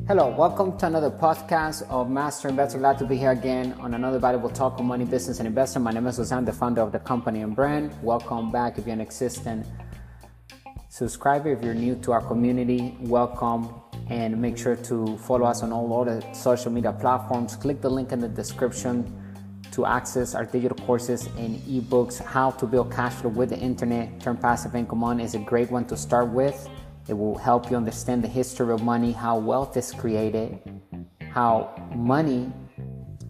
Hello, welcome to another podcast of Master Investor. Glad to be here again on another valuable talk of money, business, and investment. My name is Jose. I'm the founder of the company and brand. Welcome back if you're an existing subscriber. If you're new to our community, welcome, and make sure to follow us on all other social media platforms. Click the link in the description to access our digital courses and ebooks. How to build cash flow with the internet, turn passive income on is a great one to start with. It will help you understand the history of money, how wealth is created, how money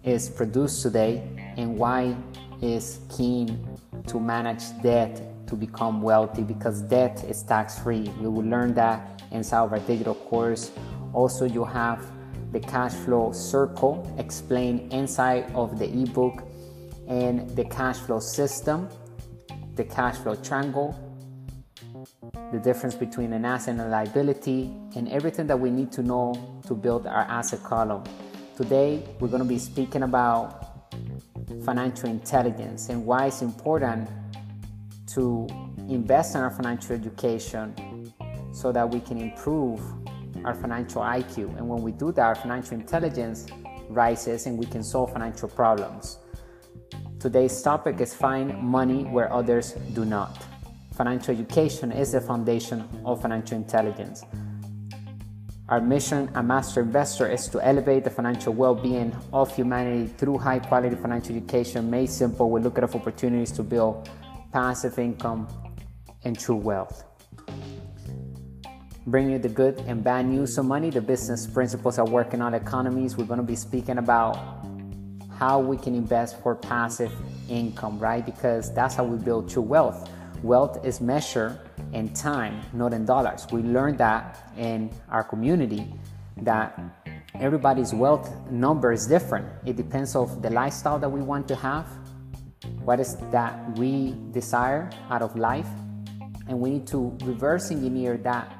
is produced today, and why it's keen to manage debt to become wealthy, because debt is tax-free. We will learn that inside of our digital course. Also, you have the cash flow circle explained inside of the ebook, and the cash flow system, the cash flow triangle, the difference between an asset and a liability, and everything that we need to know to build our asset column. Today, we're going to be speaking about financial intelligence and why it's important to invest in our financial education so that we can improve our financial IQ. And when we do that, our financial intelligence rises and we can solve financial problems. Today's topic is find money where others do not. Financial education is the foundation of financial intelligence. Our mission at Master Investor is to elevate the financial well-being of humanity through high-quality financial education. Made simple, we look at opportunities to build passive income and true wealth. Bring you the good and bad news of money, the business principles that work in all economies. We're going to be speaking about how we can invest for passive income, right? Because that's how we build true wealth. Wealth is measured in time, not in dollars. We learned that in our community, that everybody's wealth number is different. It depends on the lifestyle that we want to have, what is that we desire out of life, and we need to reverse engineer that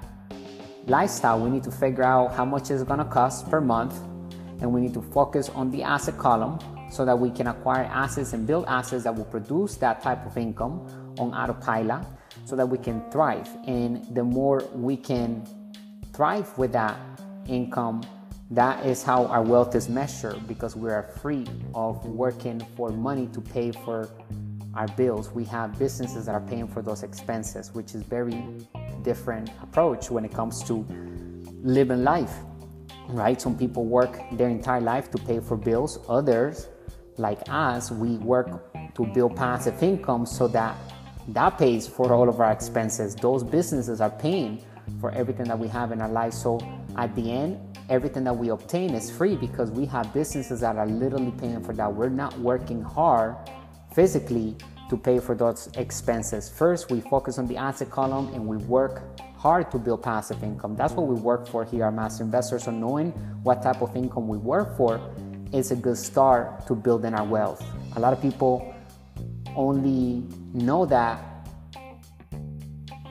lifestyle. We need to figure out how much it's going to cost per month, and we need to focus on the asset column so that we can acquire assets and build assets that will produce that type of income on autopilot so that we can thrive. And the more we can thrive with that income, that is how our wealth is measured, because we are free of working for money to pay for our bills. We have businesses that are paying for those expenses, which is very different approach when it comes to living life, right? Some people work their entire life to pay for bills. Others, like us, we work to build passive income so that pays for all of our expenses. Those businesses are paying for everything that we have in our life. So at the end, everything that we obtain is free because we have businesses that are literally paying for that. We're not working hard physically to pay for those expenses. First, we focus on the asset column and we work hard to build passive income. That's what we work for here at Master Investor. So knowing what type of income we work for is a good start to building our wealth. A lot of people only know that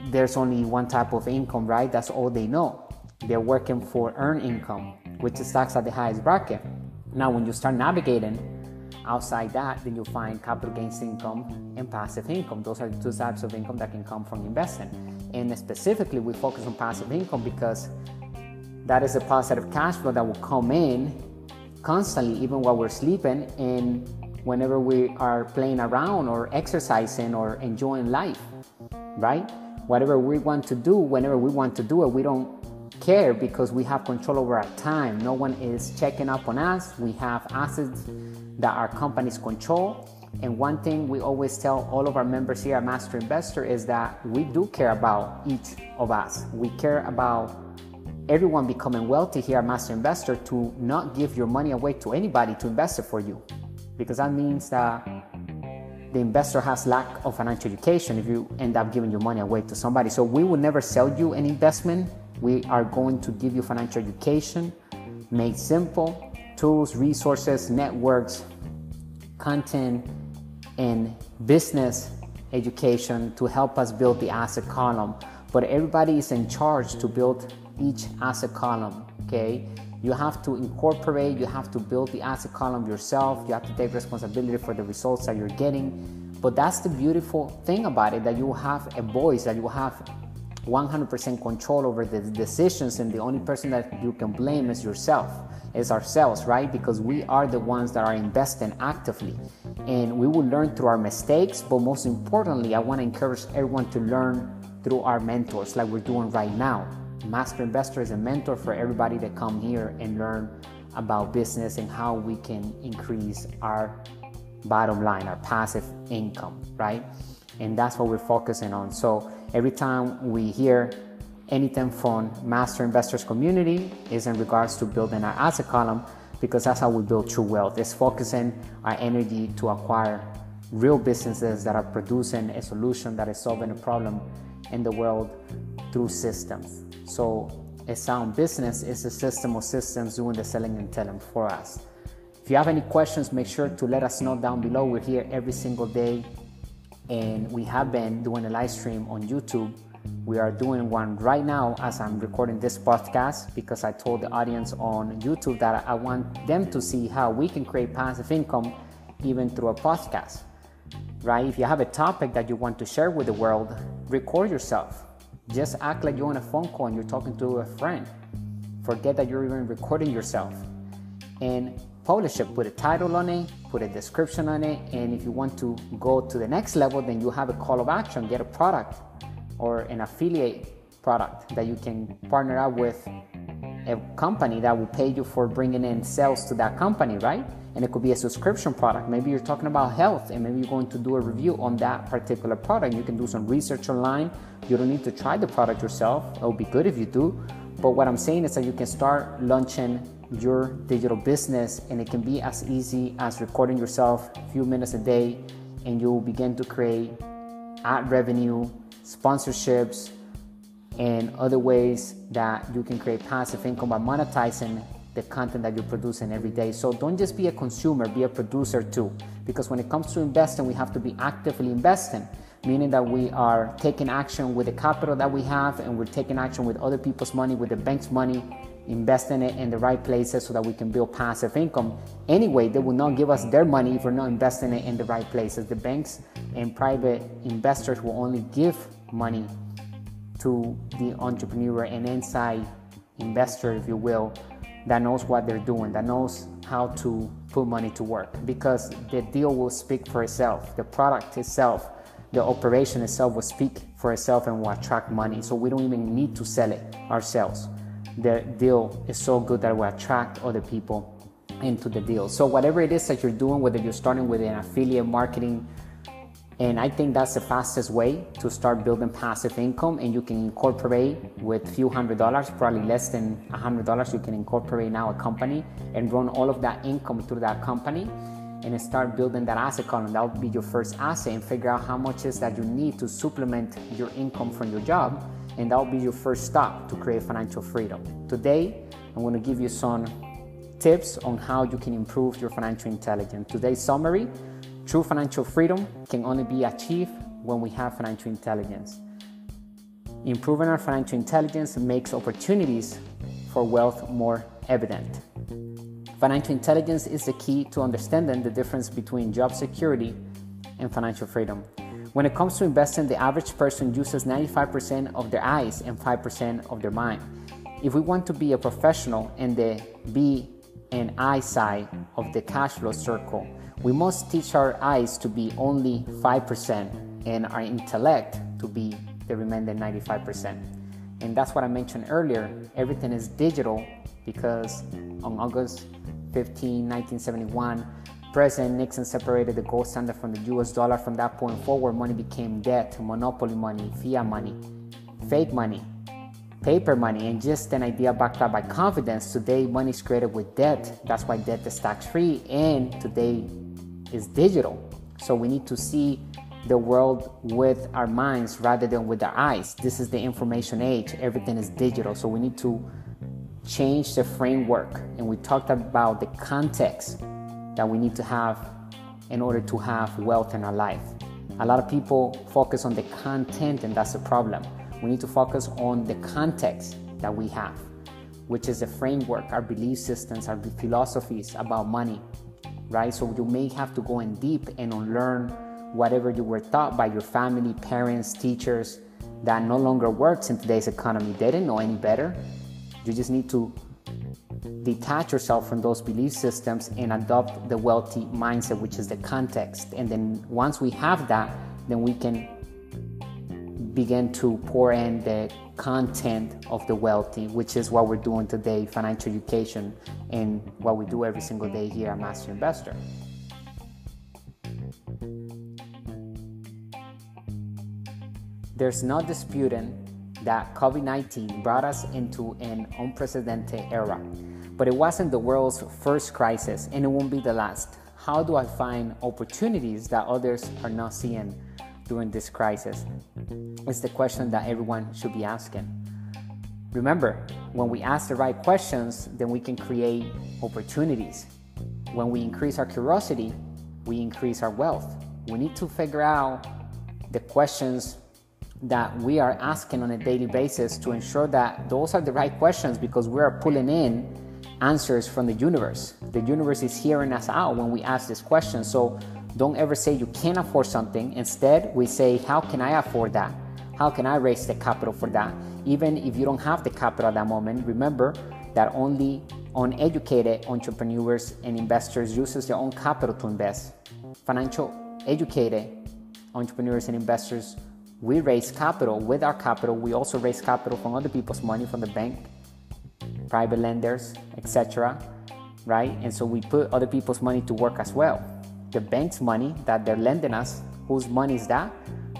there's only one type of income, right? That's all they know. They're working for earned income, which is taxed at the highest bracket. Now, when you start navigating outside that, then you'll find capital gains income and passive income. Those are the two types of income that can come from investing. And specifically, we focus on passive income because that is a positive cash flow that will come in constantly, even while we're sleeping and whenever we are playing around or exercising or enjoying life, right? Whatever we want to do, whenever we want to do it, we don't care because we have control over our time. No one is checking up on us. We have assets that our companies control. And one thing we always tell all of our members here at Master Investor is that we do care about each of us. We care about everyone becoming wealthy here at Master Investor, to not give your money away to anybody to invest it for you, because that means that the investor has lack of financial education if you end up giving your money away to somebody. So we will never sell you an investment. We are going to give you financial education made simple, tools, resources, networks, content, and business education to help us build the asset column. But everybody is in charge to build each asset column, okay? You have to incorporate, you have to build the asset column yourself. You have to take responsibility for the results that you're getting. But that's the beautiful thing about it, that you will have a voice, that you will have 100% control over the decisions, and the only person that you can blame is yourself, is ourselves, right? Because we are the ones that are investing actively, and we will learn through our mistakes. But most importantly, I want to encourage everyone to learn through our mentors, like we're doing right now. Master Investor is a mentor for everybody that come here and learn about business and how we can increase our bottom line, our passive income, right? And that's what we're focusing on. So every time we hear anything from Master Investors community is in regards to building our asset column, because that's how we build true wealth. It's focusing our energy to acquire real businesses that are producing a solution that is solving a problem in the world through systems. So a sound business is a system of systems doing the selling and telling for us. If you have any questions, make sure to let us know down below. We're here every single day, and we have been doing a live stream on YouTube. We are doing one right now as I'm recording this podcast, because I told the audience on YouTube that I want them to see how we can create passive income even through a podcast, right? If you have a topic that you want to share with the world, record yourself. Just act like you're on a phone call and you're talking to a friend. Forget that you're even recording yourself, and publish it. Put a title on it, put a description on it, and if you want to go to the next level, then you have a call of action. Get a product or an affiliate product that you can partner up with a company that will pay you for bringing in sales to that company, right? And it could be a subscription product. Maybe you're talking about health, and maybe you're going to do a review on that particular product. You can do some research online. You don't need to try the product yourself. It would be good if you do. But what I'm saying is that you can start launching your digital business, and it can be as easy as recording yourself a few minutes a day, and you'll begin to create ad revenue, sponsorships, and other ways that you can create passive income by monetizing the content that you're producing every day. So don't just be a consumer, be a producer too. Because when it comes to investing, we have to be actively investing, meaning that we are taking action with the capital that we have, and we're taking action with other people's money, with the bank's money, investing it in the right places so that we can build passive income. Anyway, they will not give us their money if we're not investing it in the right places. The banks and private investors will only give money to the entrepreneur and inside investor, if you will, that knows what they're doing, that knows how to put money to work, because the deal will speak for itself. The product itself, the operation itself will speak for itself and will attract money. So we don't even need to sell it ourselves. The deal is so good that it will attract other people into the deal. So whatever it is that you're doing, whether you're starting with an affiliate marketing, and I think that's the fastest way to start building passive income, and you can incorporate with a few $100, probably less than $100. You can incorporate now a company and run all of that income through that company and start building that asset column. That would be your first asset, and figure out how much is that you need to supplement your income from your job, and that will be your first stop to create financial freedom. Today, I'm going to give you some tips on how you can improve your financial intelligence. Today's summary: true financial freedom can only be achieved when we have financial intelligence. Improving our financial intelligence makes opportunities for wealth more evident. Financial intelligence is the key to understanding the difference between job security and financial freedom. When it comes to investing, the average person uses 95% of their eyes and 5% of their mind. If we want to be a professional in the B and I side of the cash flow circle, we must teach our eyes to be only 5% and our intellect to be the remaining 95%. And that's what I mentioned earlier. Everything is digital, because on August 15, 1971, President Nixon separated the gold standard from the US dollar. From that point forward, money became debt, monopoly money, fiat money, fake money, paper money, and just an idea backed up by confidence. Today, money is created with debt. That's why debt is tax-free, and today is digital. So we need to see the world with our minds rather than with our eyes. This is the information age. Everything is digital. So we need to change the framework. And we talked about the context that we need to have in order to have wealth in our life. A lot of people focus on the content, and that's the problem. We need to focus on the context that we have, which is the framework, our belief systems, our philosophies about money, right? So you may have to go in deep and unlearn whatever you were taught by your family, parents, teachers, that no longer works in today's economy. They didn't know any better. You just need to detach yourself from those belief systems and adopt the wealthy mindset, which is the context. And then once we have that, then we can begin to pour in the content of the wealthy, which is what we're doing today, financial education, and what we do every single day here at Master Investor. There's no disputing that COVID-19 brought us into an unprecedented era, but it wasn't the world's first crisis, and it won't be the last. How do I find opportunities that others are not seeing during this crisis? It's the question that everyone should be asking. Remember, when we ask the right questions, then we can create opportunities. When we increase our curiosity, we increase our wealth. We need to figure out the questions that we are asking on a daily basis to ensure that those are the right questions, because we are pulling in answers from the universe. The universe is hearing us out when we ask this question. So don't ever say you can't afford something. Instead, we say, how can I afford that? How can I raise the capital for that? Even if you don't have the capital at that moment, remember that only uneducated entrepreneurs and investors uses their own capital to invest. Financial educated entrepreneurs and investors, we raise capital. With our capital, we also raise capital from other people's money, from the bank, private lenders, etc. Right? And so we put other people's money to work as well. The bank's money that they're lending us, whose money is that?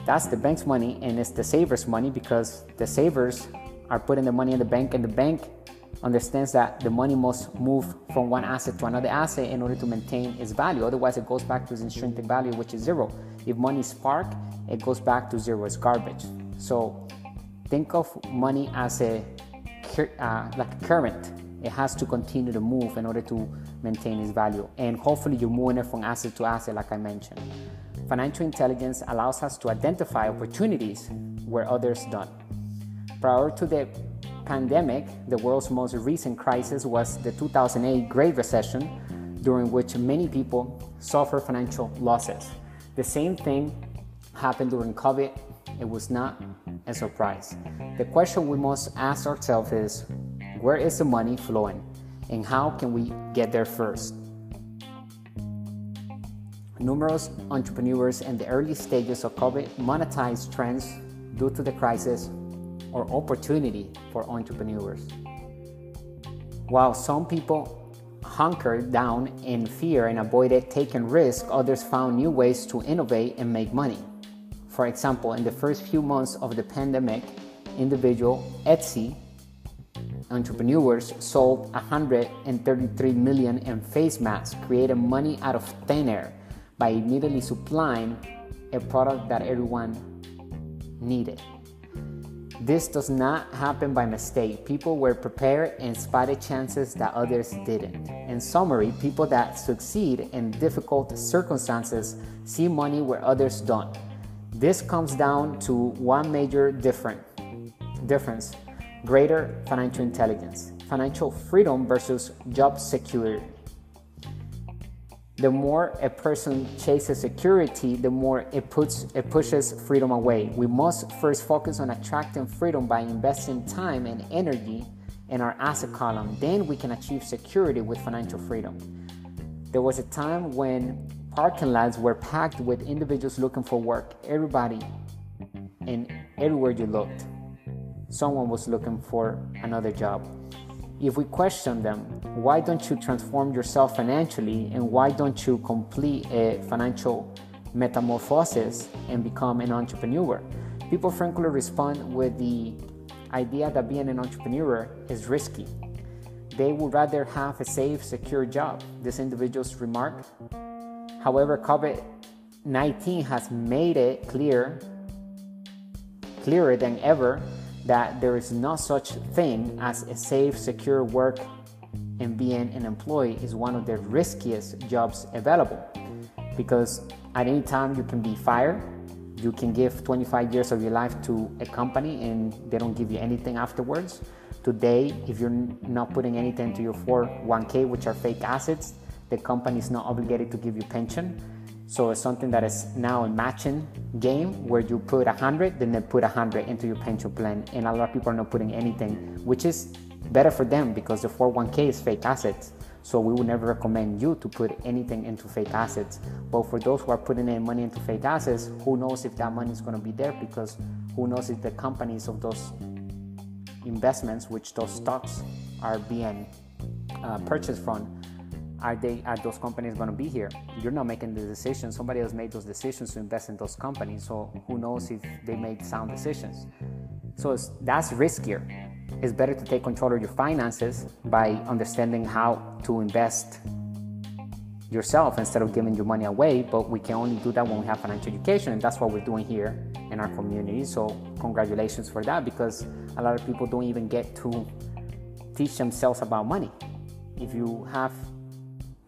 That's the bank's money, and it's the savers' money, because the savers are putting the money in the bank, and the bank understands that the money must move from one asset to another asset in order to maintain its value. Otherwise, it goes back to its intrinsic value, which is zero. If money is spark, it goes back to zero. It's garbage. So think of money as like a current. It has to continue to move in order to maintain its value. And hopefully you're moving it from asset to asset, like I mentioned. Financial intelligence allows us to identify opportunities where others don't. Prior to the pandemic, the world's most recent crisis was the 2008 Great Recession, during which many people suffered financial losses. The same thing happened during COVID. It was not a surprise. The question we must ask ourselves is, where is the money flowing, and how can we get there first? Numerous entrepreneurs in the early stages of COVID monetized trends due to the crisis or opportunity for entrepreneurs. While some people hunkered down in fear and avoided taking risks, others found new ways to innovate and make money. For example, in the first few months of the pandemic, individual Etsy entrepreneurs sold 133 million in face masks, creating money out of thin air by immediately supplying a product that everyone needed. This does not happen by mistake. People were prepared and spotted chances that others didn't. In summary, people that succeed in difficult circumstances see money where others don't. This comes down to one major difference: greater financial intelligence, financial freedom versus job security. The more a person chases security, the more it pushes freedom away. We must first focus on attracting freedom by investing time and energy in our asset column. Then we can achieve security with financial freedom. There was a time when parking lots were packed with individuals looking for work. Everybody and everywhere you looked, someone was looking for another job. If we question them, why don't you transform yourself financially, and why don't you complete a financial metamorphosis and become an entrepreneur? People frankly respond with the idea that being an entrepreneur is risky. They would rather have a safe, secure job, these individuals remark. However, COVID-19 has made it clearer than ever that there is no such thing as a safe, secure work, and being an employee is one of the riskiest jobs available, because at any time you can be fired. You can give 25 years of your life to a company and they don't give you anything afterwards. Today, if you're not putting anything into your 401k, which are fake assets, the company is not obligated to give you pension. So it's something that is now a matching game where you put 100, then they put 100 into your pension plan. And a lot of people are not putting anything, which is better for them because the 401k is fake assets. So we would never recommend you to put anything into fake assets. But for those who are putting in money into fake assets, who knows if that money is going to be there, because who knows if the companies of those investments, which those stocks are being purchased from, are those companies going to be here? You're not making the decision. Somebody else made those decisions to invest in those companies. So who knows if they made sound decisions? So that's riskier. It's better to take control of your finances by understanding how to invest yourself instead of giving your money away. But we can only do that when we have financial education, and that's what we're doing here in our community. So congratulations for that, because a lot of people don't even get to teach themselves about money. If you have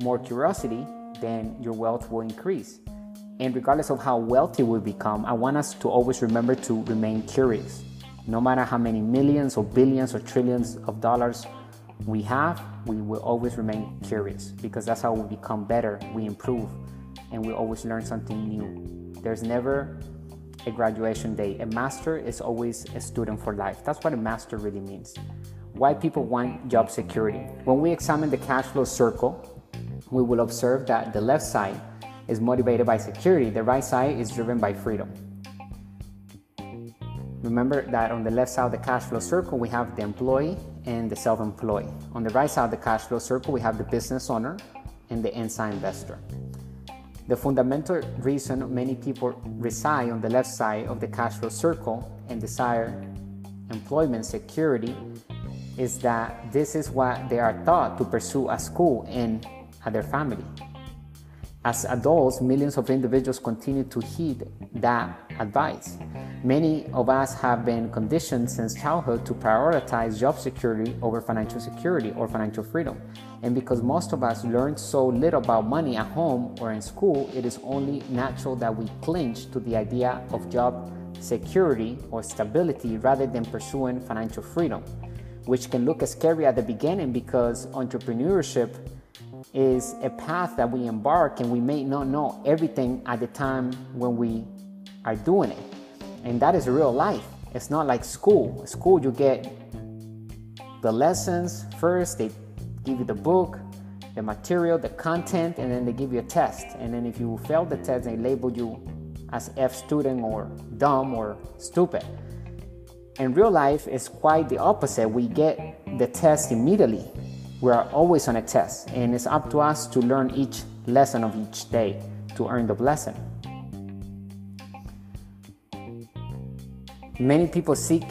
more curiosity, then your wealth will increase. And regardless of how wealthy we become, I want us to always remember to remain curious. No matter how many millions or billions or trillions of dollars we have, we will always remain curious, because that's how we become better, we improve, and we always learn something new. There's never a graduation day. A master is always a student for life. That's what a master really means. Why people want job security. When we examine the cash flow circle, we will observe that the left side is motivated by security. The right side is driven by freedom. Remember that on the left side of the cash flow circle, we have the employee and the self-employed. On the right side of the cash flow circle, we have the business owner and the inside investor. The fundamental reason many people reside on the left side of the cash flow circle and desire employment security is that this is what they are taught to pursue at school and at their family. As adults, millions of individuals continue to heed that advice. Many of us have been conditioned since childhood to prioritize job security over financial security or financial freedom. And because most of us learned so little about money at home or in school, it is only natural that we cling to the idea of job security or stability rather than pursuing financial freedom, which can look scary at the beginning because entrepreneurship is a path that we embark, and we may not know everything at the time when we are doing it. And that is real life. It's not like school. School, you get the lessons first. They give you the book, the material, the content, and then they give you a test. And then if you fail the test, they label you as F student or dumb or stupid. In real life, it's quite the opposite. We get the test immediately. We are always on a test, and it's up to us to learn each lesson of each day to earn the blessing. Many people seek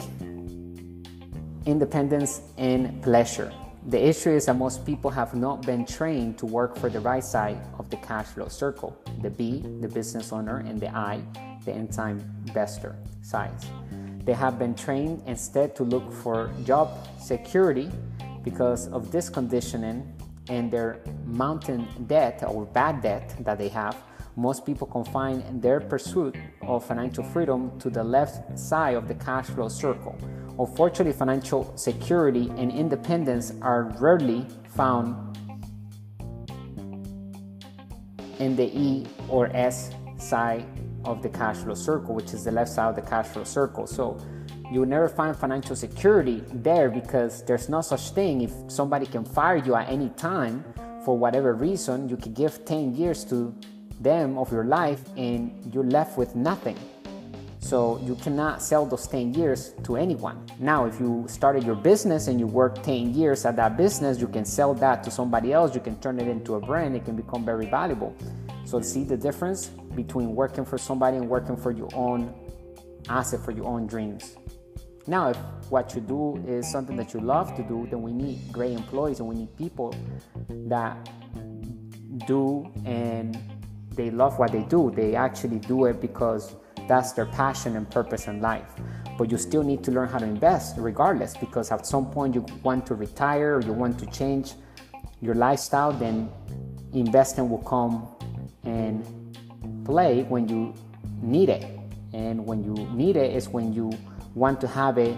independence and pleasure. The issue is that most people have not been trained to work for the right side of the cash flow circle, the B, the business owner, and the I, the inside investor sides. They have been trained instead to look for job security. Because of this conditioning and their mounting debt or bad debt that they have, most people confine their pursuit of financial freedom to the left side of the cash flow circle. Unfortunately, financial security and independence are rarely found in the E or S side of the cash flow circle, which is the left side of the cash flow circle. So you will never find financial security there, because there's no such thing. If somebody can fire you at any time for whatever reason, you could give 10 years to them of your life and you're left with nothing. So you cannot sell those 10 years to anyone. Now, if you started your business and you work 10 years at that business, you can sell that to somebody else. You can turn it into a brand. It can become very valuable. So see the difference between working for somebody and working for your own asset, for your own dreams. Now, if what you do is something that you love to do, then we need great employees, and we need people that do and they love what they do. They actually do it because that's their passion and purpose in life. But you still need to learn how to invest regardless, because at some point you want to retire or you want to change your lifestyle, then investing will come and play when you need it. And when you need it is when you want to have it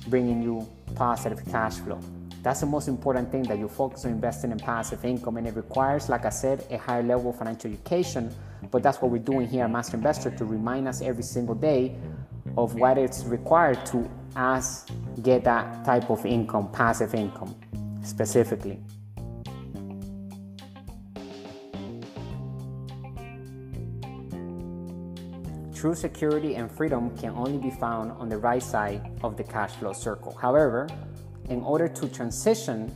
bringing you positive cash flow. That's the most important thing, that you focus on investing in passive income. And it requires, like I said, a higher level of financial education. But that's what we're doing here at Master Investor, to remind us every single day of what it's required to get that type of income, passive income specifically. True security and freedom can only be found on the right side of the cash flow circle. However, in order to transition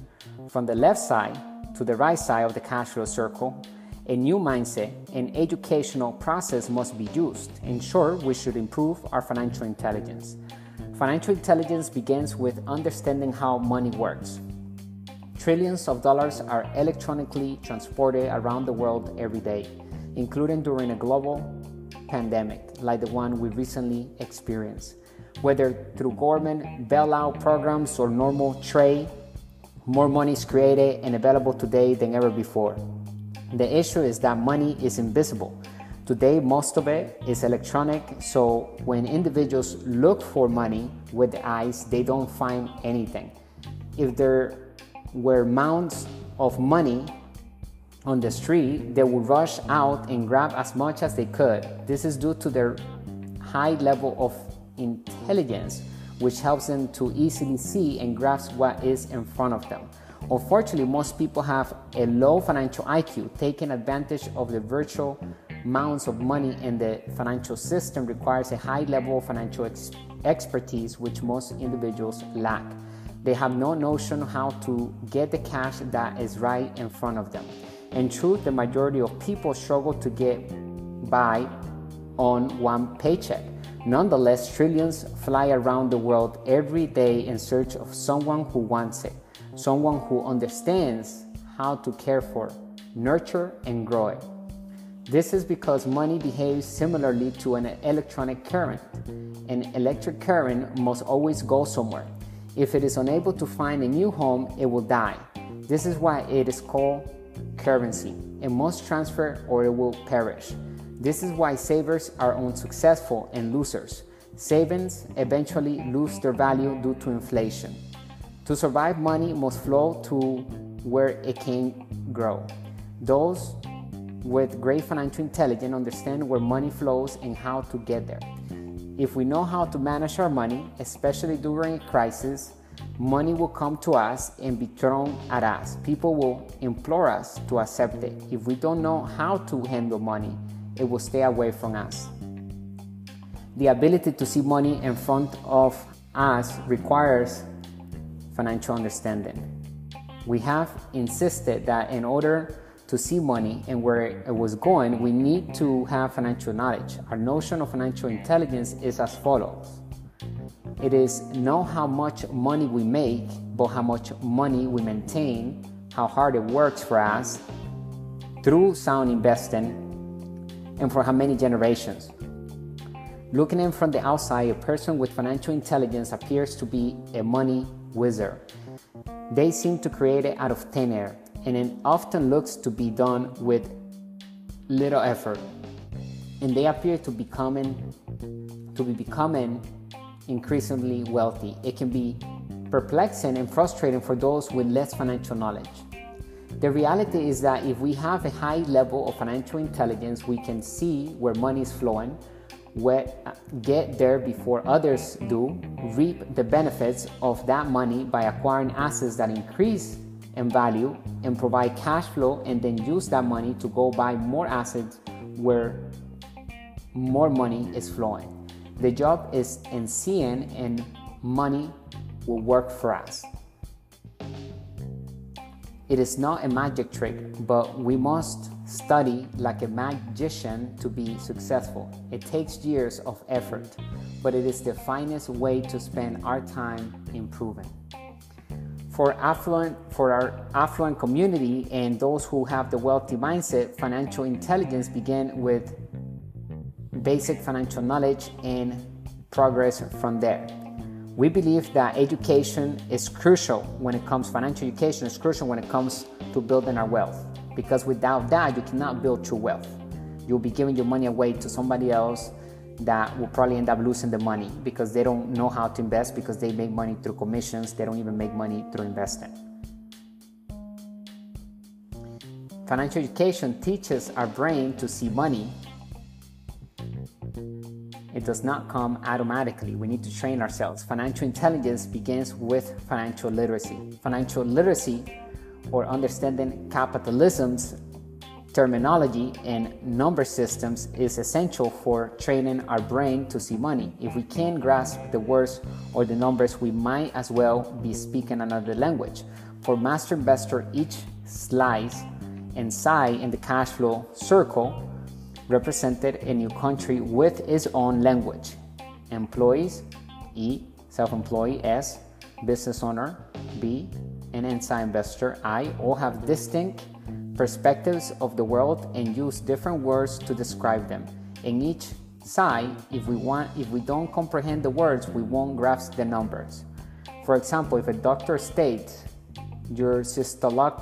from the left side to the right side of the cash flow circle, a new mindset and educational process must be used. In short, we should improve our financial intelligence. Financial intelligence begins with understanding how money works. Trillions of dollars are electronically transported around the world every day, including during a global pandemic like the one we recently experienced. Whether through government bailout programs or normal trade, more money is created and available today than ever before. The issue is that money is invisible. Today, most of it is electronic, so when individuals look for money with the eyes, they don't find anything. If there were mounds of money on the street, they would rush out and grab as much as they could. This is due to their high level of intelligence, which helps them to easily see and grasp what is in front of them. Unfortunately, most people have a low financial IQ. Taking advantage of the virtual mounds of money in the financial system requires a high level of financial expertise, which most individuals lack. They have no notion how to get the cash that is right in front of them. In truth, the majority of people struggle to get by on one paycheck. Nonetheless, trillions fly around the world every day in search of someone who wants it, someone who understands how to care for, nurture, and grow it. This is because money behaves similarly to an electronic current. An electric current must always go somewhere. If it is unable to find a new home, it will die. This is why it is called currency. It must transfer or it will perish. This is why savers are unsuccessful and losers. Savings eventually lose their value due to inflation. To survive, money must flow to where it can grow. Those with great financial intelligence understand where money flows and how to get there. If we know how to manage our money, especially during a crisis, money will come to us and be thrown at us. People will implore us to accept it. If we don't know how to handle money, it will stay away from us. The ability to see money in front of us requires financial understanding. We have insisted that in order to see money and where it was going, we need to have financial knowledge. Our notion of financial intelligence is as follows. It is not how much money we make, but how much money we maintain, how hard it works for us through sound investing, and for how many generations. Looking in from the outside, a person with financial intelligence appears to be a money wizard. They seem to create it out of thin air, and it often looks to be done with little effort. And they appear to be becoming increasingly wealthy. It can be perplexing and frustrating for those with less financial knowledge. The reality is that if we have a high level of financial intelligence, we can see where money is flowing, get there before others do, reap the benefits of that money by acquiring assets that increase in value and provide cash flow, and then use that money to go buy more assets where more money is flowing. The job is in seeing, and money will work for us. It is not a magic trick, but we must study like a magician to be successful. It takes years of effort, but it is the finest way to spend our time improving. For our affluent community and those who have the wealthy mindset, financial intelligence begins with basic financial knowledge and progress from there. We believe that education is crucial financial education is crucial when it comes to building our wealth, because without that, you cannot build true wealth. You'll be giving your money away to somebody else that will probably end up losing the money because they don't know how to invest, because they make money through commissions. They don't even make money through investing. Financial education teaches our brain to see money. It does not come automatically. We need to train ourselves. Financial intelligence begins with financial literacy. Financial literacy, or understanding capitalism's terminology and number systems, is essential for training our brain to see money. If we can't grasp the words or the numbers, we might as well be speaking another language. For Master Investor, each slice and sign in the cash flow circle represented a new country with its own language. Employees, E, self-employed, S, business owner, B, and inside investor, I, all have distinct perspectives of the world and use different words to describe them. In each side, if we don't comprehend the words, we won't grasp the numbers. For example, if a doctor states your systolic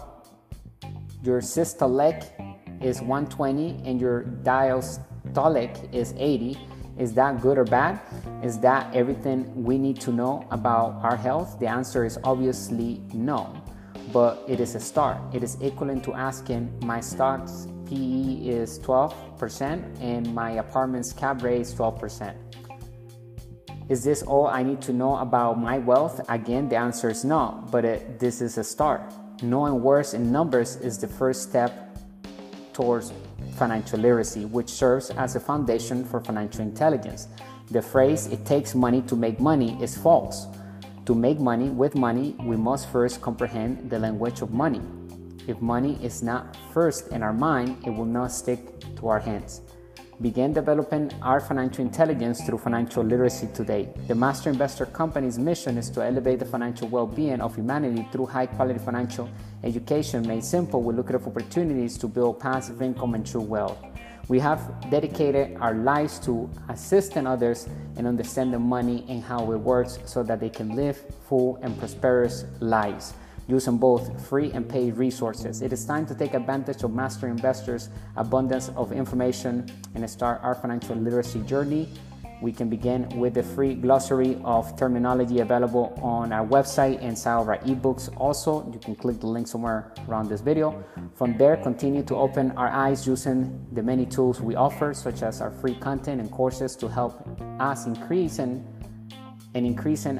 is 120 and your diastolic is 80, is that good or bad? Is that everything we need to know about our health? The answer is obviously no, but it is a start. It is equivalent to asking, my stock's PE is 12% and my apartment's cap rate is 12%. Is this all I need to know about my wealth? Again, the answer is no, but this is a start. Knowing words and numbers is the first step towards financial literacy, which serves as a foundation for financial intelligence. The phrase, it takes money to make money, is false. To make money with money, we must first comprehend the language of money. If money is not first in our mind, it will not stick to our hands. Begin developing our financial intelligence through financial literacy today. The Master Investor Company's mission is to elevate the financial well-being of humanity through high-quality financial education. Made simple, we look at opportunities to build passive income and true wealth. We have dedicated our lives to assisting others and understanding money and how it works so that they can live full and prosperous lives, using both free and paid resources. It is time to take advantage of Master Investor's abundance of information and start our financial literacy journey. We can begin with the free glossary of terminology available on our website and inside of our ebooks. Also, you can click the link somewhere around this video. From there, continue to open our eyes using the many tools we offer, such as our free content and courses to help us increasing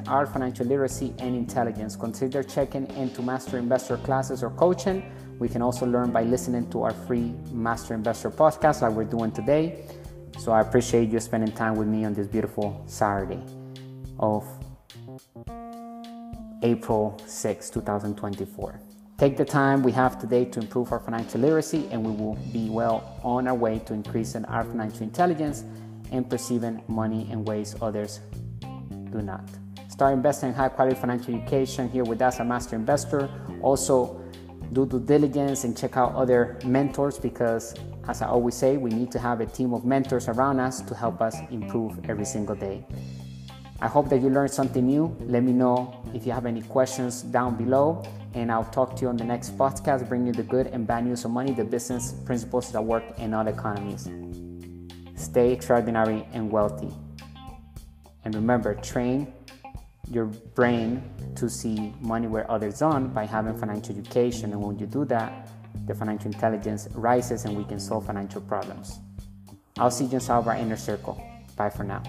our financial literacy and intelligence. Consider checking into Master Investor classes or coaching. We can also learn by listening to our free Master Investor podcast like we're doing today. So I appreciate you spending time with me on this beautiful Saturday of April 6, 2024. Take the time we have today to improve our financial literacy, and we will be well on our way to increasing our financial intelligence and perceiving money in ways others do not. Start investing in high quality financial education here with us at Master Investor. Also, do due diligence and check out other mentors, because as I always say, we need to have a team of mentors around us to help us improve every single day. I hope that you learned something new. Let me know if you have any questions down below, and I'll talk to you on the next podcast, bring you the good and bad news of money, the business principles that work in all economies. Stay extraordinary and wealthy. And remember, train your brain to see money where others don't by having financial education. And when you do that, the financial intelligence rises and we can solve financial problems. I'll see you inside our inner circle. Bye for now.